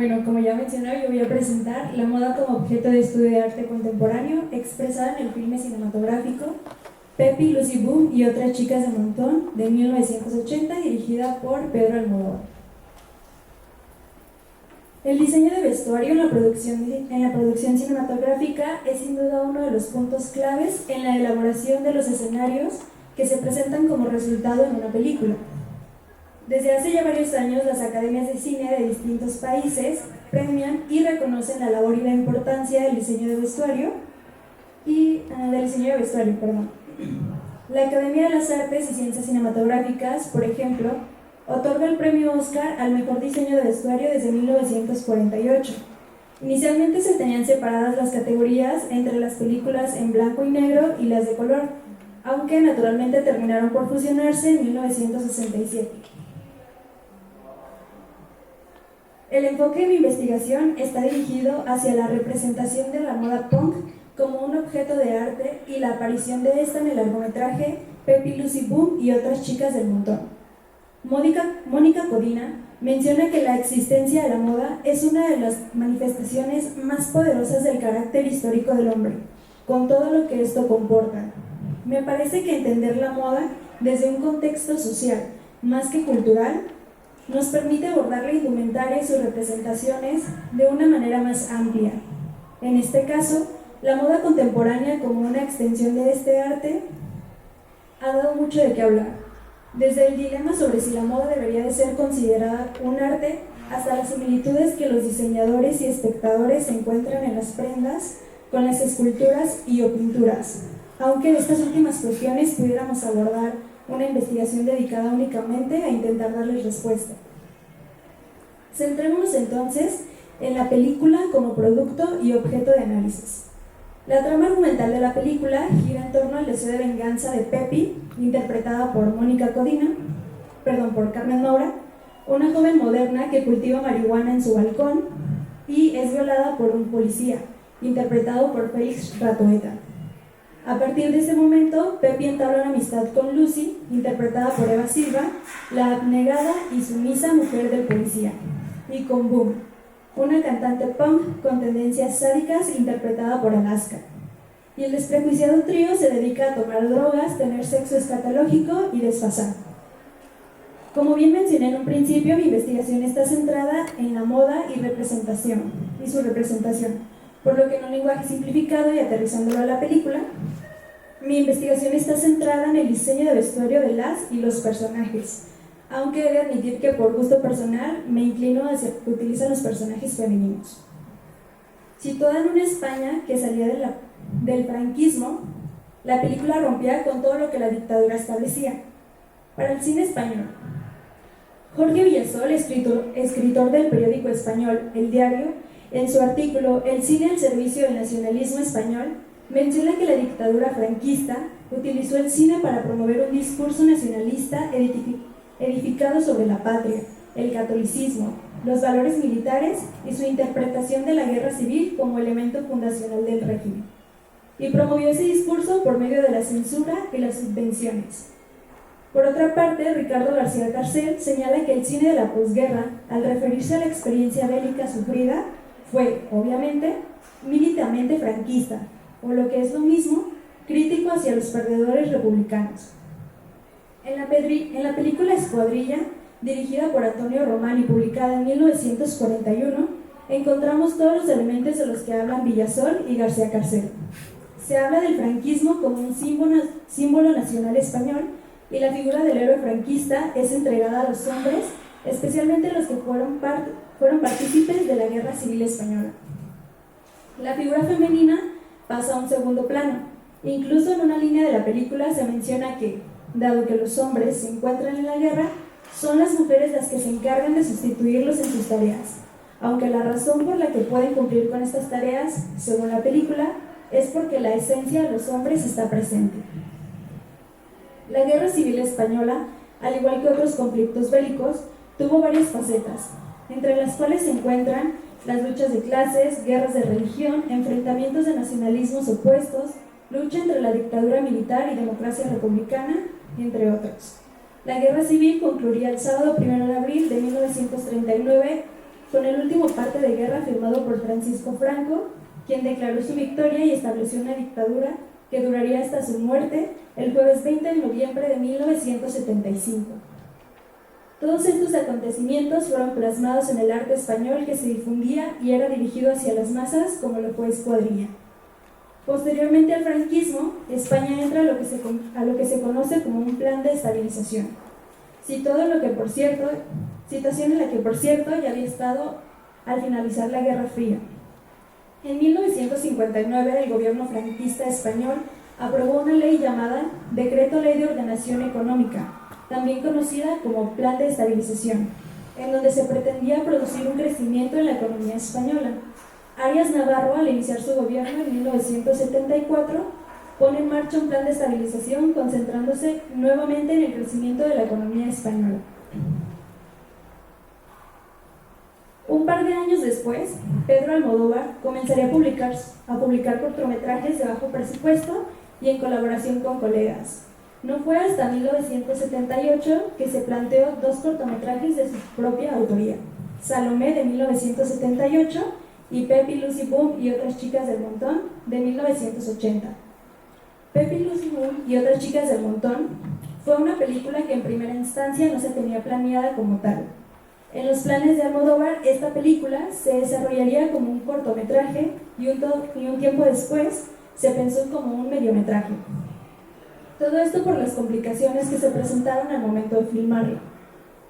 Bueno, como ya mencioné, yo voy a presentar la moda como objeto de estudio de arte contemporáneo expresada en el filme cinematográfico Pepi, Lucy Boom y otras chicas de montón de 1980, dirigida por Pedro Almodóvar. El diseño de vestuario en la producción cinematográfica es sin duda uno de los puntos claves en la elaboración de los escenarios que se presentan como resultado en una película. Desde hace ya varios años, las academias de cine de distintos países premian y reconocen la labor y la importancia del diseño de vestuario La Academia de las Artes y Ciencias Cinematográficas, por ejemplo, otorga el premio Oscar al mejor diseño de vestuario desde 1948. Inicialmente se tenían separadas las categorías entre las películas en blanco y negro y las de color, aunque naturalmente terminaron por fusionarse en 1967. El enfoque de mi investigación está dirigido hacia la representación de la moda punk como un objeto de arte y la aparición de esta en el largometraje Pepi, Lucy Boom y otras chicas del montón. Mónica Codina menciona que la existencia de la moda es una de las manifestaciones más poderosas del carácter histórico del hombre, con todo lo que esto comporta. Me parece que entender la moda desde un contexto social, más que cultural, nos permite abordar la indumentaria y sus representaciones de una manera más amplia. En este caso, la moda contemporánea como una extensión de este arte ha dado mucho de qué hablar. Desde el dilema sobre si la moda debería de ser considerada un arte, hasta las similitudes que los diseñadores y espectadores encuentran en las prendas con las esculturas y o pinturas. Aunque de estas últimas cuestiones pudiéramos abordar una investigación dedicada únicamente a intentar darles respuesta. Centrémonos entonces en la película como producto y objeto de análisis. La trama argumental de la película gira en torno al deseo de venganza de Pepi, interpretada por Carmen Maura, una joven moderna que cultiva marihuana en su balcón y es violada por un policía, interpretado por Félix Ratoeta. A partir de ese momento, Pepi entabla una amistad con Lucy, interpretada por Eva Silva, la abnegada y sumisa mujer del policía, y con Boom, una cantante punk con tendencias sádicas, interpretada por Alaska. Y el desprejuiciado trío se dedica a tomar drogas, tener sexo escatológico y desfasar. Como bien mencioné en un principio, mi investigación está centrada en la moda y su representación, por lo que en un lenguaje simplificado y aterrizándolo a la película, mi investigación está centrada en el diseño de vestuario de las y los personajes, aunque he de admitir que por gusto personal me inclino hacia que utilizan los personajes femeninos. Situada en una España que salía del franquismo, la película rompía con todo lo que la dictadura establecía. Para el cine español, Jorge Villasol, escritor del periódico español El Diario, en su artículo El cine al servicio del nacionalismo español, menciona que la dictadura franquista utilizó el cine para promover un discurso nacionalista edificado sobre la patria, el catolicismo, los valores militares y su interpretación de la guerra civil como elemento fundacional del régimen. Y promovió ese discurso por medio de la censura y las subvenciones. Por otra parte, Ricardo García Carcel señala que el cine de la posguerra, al referirse a la experiencia bélica sufrida, fue, obviamente, militante franquista, o lo que es lo mismo, crítico hacia los perdedores republicanos. En la película Escuadrilla, dirigida por Antonio Román y publicada en 1941, encontramos todos los elementos de los que hablan Villasol y García Carcel. Se habla del franquismo como un símbolo nacional español y la figura del héroe franquista es entregada a los hombres, especialmente los que fueron partícipes de la Guerra Civil Española. La figura femenina pasa a un segundo plano. Incluso en una línea de la película se menciona que, dado que los hombres se encuentran en la guerra, son las mujeres las que se encargan de sustituirlos en sus tareas, aunque la razón por la que pueden cumplir con estas tareas, según la película, es porque la esencia de los hombres está presente. La Guerra Civil Española, al igual que otros conflictos bélicos, tuvo varias facetas, entre las cuales se encuentran las luchas de clases, guerras de religión, enfrentamientos de nacionalismos opuestos, lucha entre la dictadura militar y democracia republicana, entre otros. La guerra civil concluiría el sábado 1 de abril de 1939 con el último parte de guerra firmado por Francisco Franco, quien declaró su victoria y estableció una dictadura que duraría hasta su muerte el jueves 20 de noviembre de 1975. Todos estos acontecimientos fueron plasmados en el arte español que se difundía y era dirigido hacia las masas como lo fue Escuadrilla. Posteriormente al franquismo, España entra a lo que se conoce como un plan de estabilización. Situación en la que, por cierto, ya había estado al finalizar la Guerra Fría. En 1959, el gobierno franquista español aprobó una ley llamada Decreto Ley de Ordenación Económica, también conocida como Plan de Estabilización, en donde se pretendía producir un crecimiento en la economía española. Arias Navarro, al iniciar su gobierno en 1974, pone en marcha un plan de estabilización concentrándose nuevamente en el crecimiento de la economía española. Un par de años después, Pedro Almodóvar comenzaría a publicar cortometrajes de bajo presupuesto y en colaboración con colegas. No fue hasta 1978 que se planteó dos cortometrajes de su propia autoría, Salomé de 1978 y Pepi, Lucy Boom y otras chicas del montón de 1980. Pepi, Lucy Boom y otras chicas del montón fue una película que en primera instancia no se tenía planeada como tal. En los planes de Almodóvar, esta película se desarrollaría como un cortometraje y un tiempo después se pensó como un mediometraje. Todo esto por las complicaciones que se presentaron al momento de filmarlo.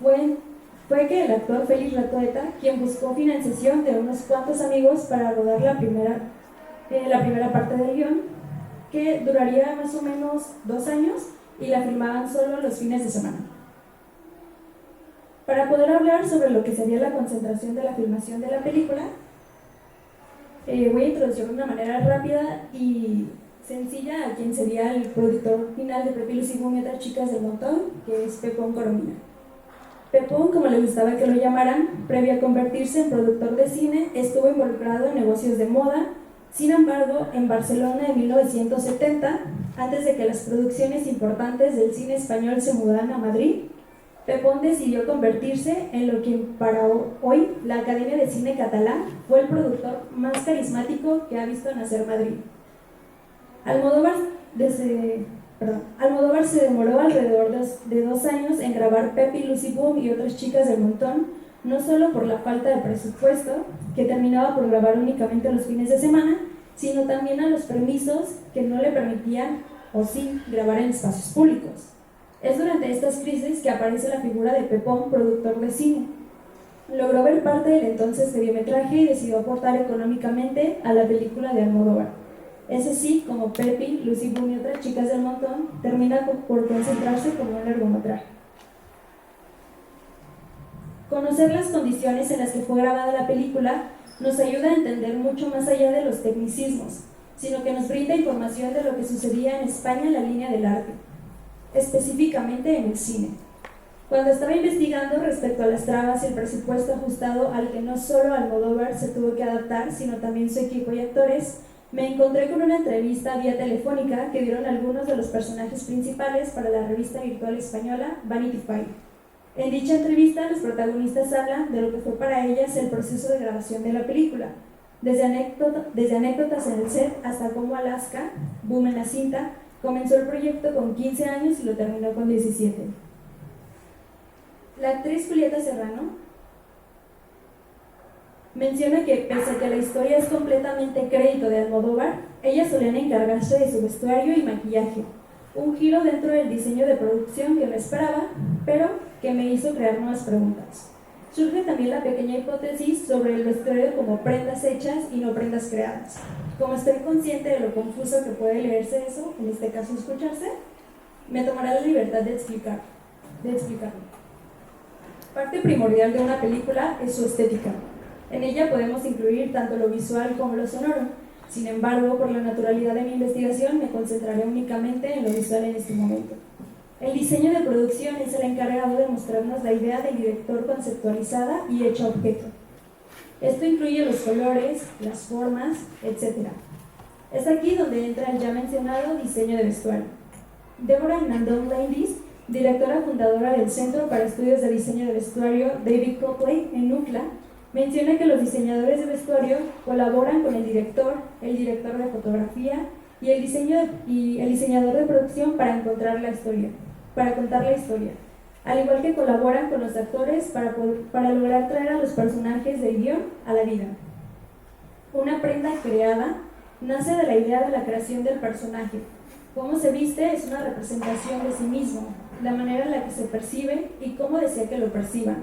Fue que el actor Félix Ratoeta quien buscó financiación de unos cuantos amigos para rodar la primera parte del guión, que duraría más o menos 2 años y la filmaban solo los fines de semana. Para poder hablar sobre lo que sería la concentración de la filmación de la película, voy a introducir de una manera rápida y sencilla a quien sería el productor final de Pepi, Lucy Boom y otras chicas del montón, que es Pepón Coromina. Pepón, como le gustaba que lo llamaran, previo a convertirse en productor de cine, estuvo involucrado en negocios de moda. Sin embargo, en Barcelona en 1970, antes de que las producciones importantes del cine español se mudaran a Madrid, Pepón decidió convertirse en lo que para hoy la Academia de Cine Catalán fue el productor más carismático que ha visto nacer Madrid. Almodóvar se demoró alrededor de 2 años en grabar Pepi, Lucy Boom y otras chicas del montón, no solo por la falta de presupuesto, que terminaba por grabar únicamente los fines de semana, sino también a los permisos que no le permitían, o sí, grabar en espacios públicos. Es durante estas crisis que aparece la figura de Pepón, productor de cine. Logró ver parte del entonces mediometraje y decidió aportar económicamente a la película de Almodóvar. Es así como Pepi, Lucy Boom y otras chicas del montón termina por concentrarse como un largometraje. Conocer las condiciones en las que fue grabada la película nos ayuda a entender mucho más allá de los tecnicismos, sino que nos brinda información de lo que sucedía en España en la línea del arte, específicamente en el cine. Cuando estaba investigando respecto a las trabas y el presupuesto ajustado al que no solo Almodóvar se tuvo que adaptar, sino también su equipo y actores, me encontré con una entrevista vía telefónica que dieron algunos de los personajes principales para la revista virtual española Vanity Fair. En dicha entrevista, los protagonistas hablan de lo que fue para ellas el proceso de grabación de la película, desde anécdotas en el set hasta cómo Alaska, Boom en la cinta, comenzó el proyecto con 15 años y lo terminó con 17. La actriz Julieta Serrano menciona que pese a que la historia es completamente crédito de Almodóvar, ellas solían encargarse de su vestuario y maquillaje, un giro dentro del diseño de producción que no esperaba, pero que me hizo crear nuevas preguntas. Surge también la pequeña hipótesis sobre el vestuario como prendas hechas y no prendas creadas. Como estoy consciente de lo confuso que puede leerse eso, en este caso escucharse, me tomará la libertad de explicarlo. Parte primordial de una película es su estética. En ella podemos incluir tanto lo visual como lo sonoro. Sin embargo, por la naturalidad de mi investigación, me concentraré únicamente en lo visual en este momento. El diseño de producción es el encargado de mostrarnos la idea del director conceptualizada y hecha objeto. Esto incluye los colores, las formas, etc. Es aquí donde entra el ya mencionado diseño de vestuario. Deborah Nandón Landis, directora fundadora del Centro para Estudios de Diseño de Vestuario David Copley en UCLA, Menciona que los diseñadores de vestuario colaboran con el director de fotografía y el diseñador de producción para contar la historia, al igual que colaboran con los actores para lograr traer a los personajes del guión a la vida. Una prenda creada nace de la idea de la creación del personaje. Cómo se viste es una representación de sí mismo, la manera en la que se percibe y cómo desea que lo perciban.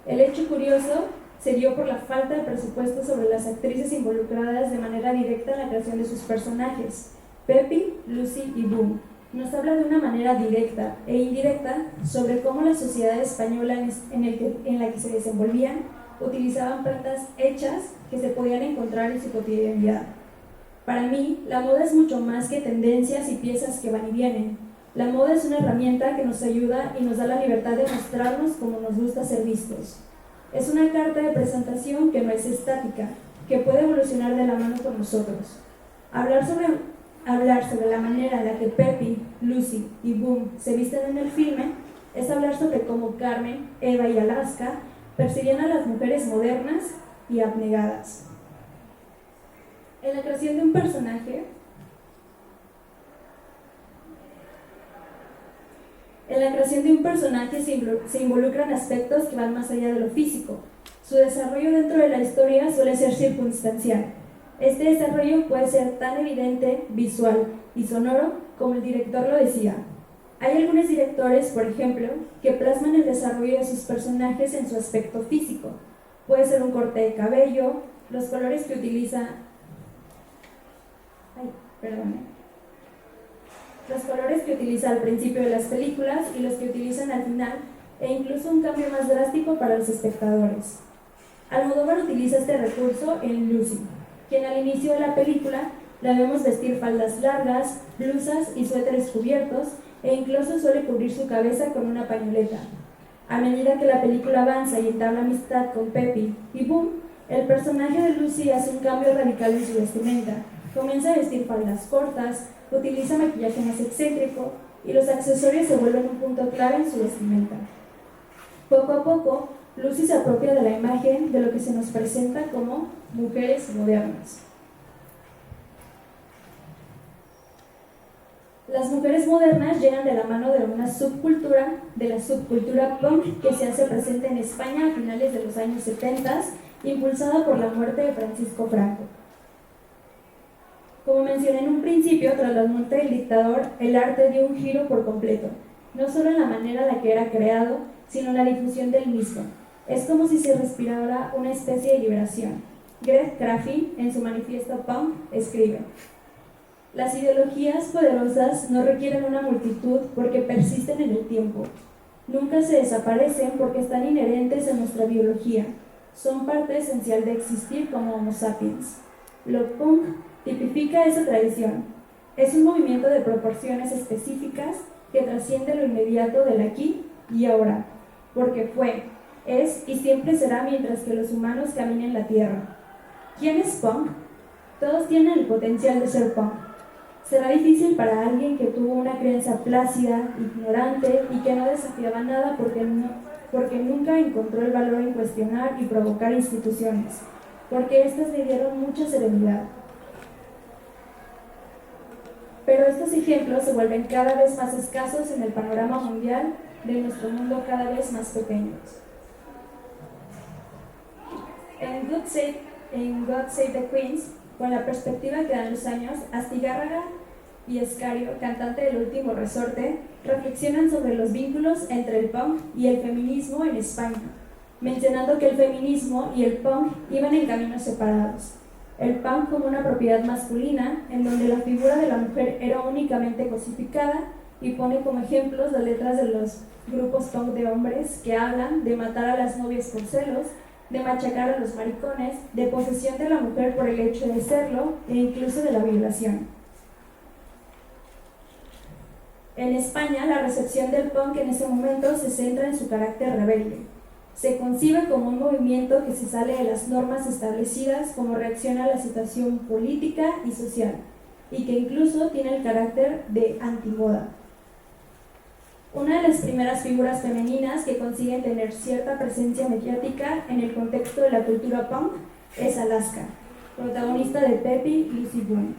El hecho curioso se dio por la falta de presupuesto sobre las actrices involucradas de manera directa en la creación de sus personajes. Pepi, Lucy y Boom nos habla de una manera directa e indirecta sobre cómo la sociedad española en la que se desenvolvían utilizaban prendas hechas que se podían encontrar en su cotidianidad. Para mí, la moda es mucho más que tendencias y piezas que van y vienen. La moda es una herramienta que nos ayuda y nos da la libertad de mostrarnos como nos gusta ser vistos. Es una carta de presentación que no es estática, que puede evolucionar de la mano con nosotros. Hablar sobre la manera en la que Pepi, Lucy y Boom se visten en el filme es hablar sobre cómo Carmen, Eva y Alaska percibían a las mujeres modernas y abnegadas. En la creación de un personaje, se involucran aspectos que van más allá de lo físico. Su desarrollo dentro de la historia suele ser circunstancial. Este desarrollo puede ser tan evidente, visual y sonoro como el director lo decía. Hay algunos directores, por ejemplo, que plasman el desarrollo de sus personajes en su aspecto físico. Puede ser un corte de cabello, los colores que utiliza al principio de las películas y los que utilizan al final, e incluso un cambio más drástico para los espectadores. Almodóvar utiliza este recurso en Lucy, quien al inicio de la película la vemos vestir faldas largas, blusas y suéteres cubiertos, e incluso suele cubrir su cabeza con una pañoleta. A medida que la película avanza y entabla amistad con Pepi y Boom, el personaje de Lucy hace un cambio radical en su vestimenta. Comienza a vestir faldas cortas, utiliza maquillaje más excéntrico y los accesorios se vuelven un punto clave en su vestimenta. Poco a poco, Lucy se apropia de la imagen de lo que se nos presenta como mujeres modernas. Las mujeres modernas llegan de la mano de la subcultura punk que se hace presente en España a finales de los años 70, impulsada por la muerte de Francisco Franco. Como mencioné en un principio, tras la muerte del dictador, el arte dio un giro por completo, no solo en la manera en la que era creado, sino en la difusión del mismo. Es como si se respirara una especie de liberación. Greg Graffin, en su manifiesto punk, escribe: las ideologías poderosas no requieren una multitud porque persisten en el tiempo. Nunca se desaparecen porque están inherentes en nuestra biología. Son parte esencial de existir como Homo sapiens. Lo punk tipifica esa tradición. Es un movimiento de proporciones específicas que trasciende lo inmediato del aquí y ahora, porque fue, es y siempre será mientras que los humanos caminen la tierra. ¿Quién es punk? Todos tienen el potencial de ser punk. Será difícil para alguien que tuvo una crianza plácida, ignorante y que no desafiaba nada porque nunca encontró el valor en cuestionar y provocar instituciones, porque éstas le dieron mucha serenidad. Pero estos ejemplos se vuelven cada vez más escasos en el panorama mundial de nuestro mundo cada vez más pequeños. En God Save the Queens, con la perspectiva que dan los años, Astigarraga y Escario, cantante del Último Resorte, reflexionan sobre los vínculos entre el punk y el feminismo en España, mencionando que el feminismo y el punk iban en caminos separados. El punk como una propiedad masculina, en donde la figura de la mujer era únicamente cosificada, y pone como ejemplos las letras de los grupos punk de hombres que hablan de matar a las novias por celos, de machacar a los maricones, de posesión de la mujer por el hecho de serlo e incluso de la violación. En España, la recepción del punk en ese momento se centra en su carácter rebelde. Se concibe como un movimiento que se sale de las normas establecidas como reacción a la situación política y social, y que incluso tiene el carácter de antimoda. Una de las primeras figuras femeninas que consiguen tener cierta presencia mediática en el contexto de la cultura punk es Alaska, protagonista de Peppy y Lucy Boone,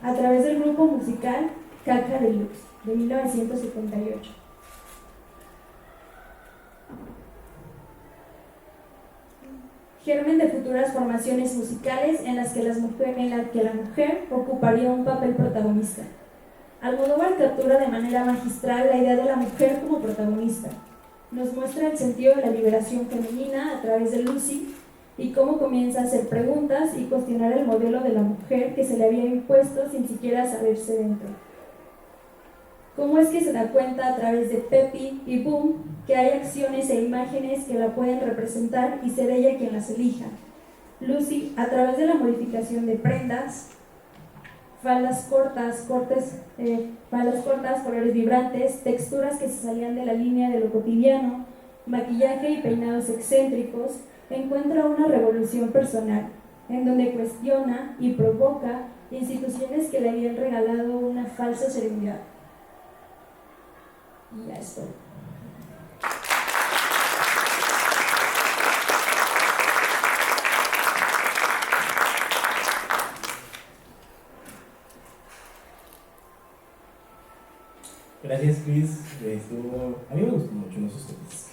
a través del grupo musical Caka Deluxe, de 1978. Germen de futuras formaciones musicales en las que la mujer ocuparía un papel protagonista. Almodóvar captura de manera magistral la idea de la mujer como protagonista. Nos muestra el sentido de la liberación femenina a través de Lucy y cómo comienza a hacer preguntas y cuestionar el modelo de la mujer que se le había impuesto sin siquiera saberse dentro. Cómo es que se da cuenta a través de Peppy y Boom que hay acciones e imágenes que la pueden representar y ser ella quien las elija. Lucy, a través de la modificación de prendas, faldas cortas, colores vibrantes, texturas que se salían de la línea de lo cotidiano, maquillaje y peinados excéntricos, encuentra una revolución personal, en donde cuestiona y provoca instituciones que le habían regalado una falsa serenidad. Y ya estoy. Gracias, Chris. A mí me gustó mucho, no sé ustedes.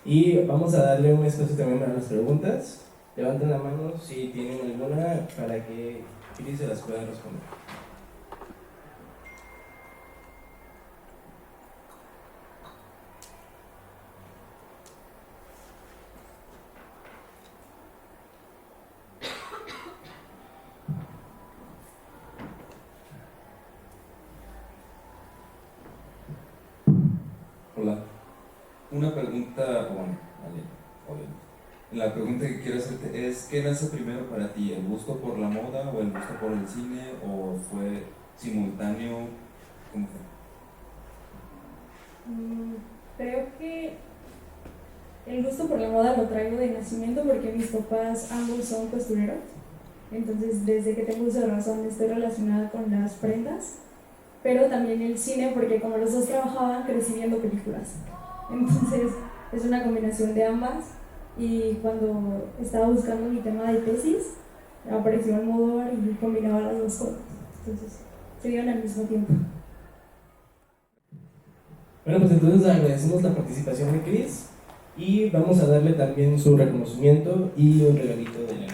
Y vamos a darle un espacio también para las preguntas. Levanten la mano si tienen alguna para que Chris se las pueda responder. Hola. Una pregunta, bueno, obviamente. La pregunta que quiero hacerte es, ¿qué nace primero para ti? ¿El gusto por la moda o el gusto por el cine o fue simultáneo? ¿Cómo fue? Creo que el gusto por la moda lo traigo de nacimiento porque mis papás ambos son costureros. Entonces, desde que tengo uso de razón estoy relacionada con las prendas, pero también el cine porque como los dos trabajaban crecí viendo películas. Entonces, es una combinación de ambas. Y cuando estaba buscando mi tema de tesis, apareció Almodóvar y combinaba las dos cosas. Entonces, se dieron al mismo tiempo. Bueno, pues entonces agradecemos la participación de Chris y vamos a darle también su reconocimiento y un regalito de la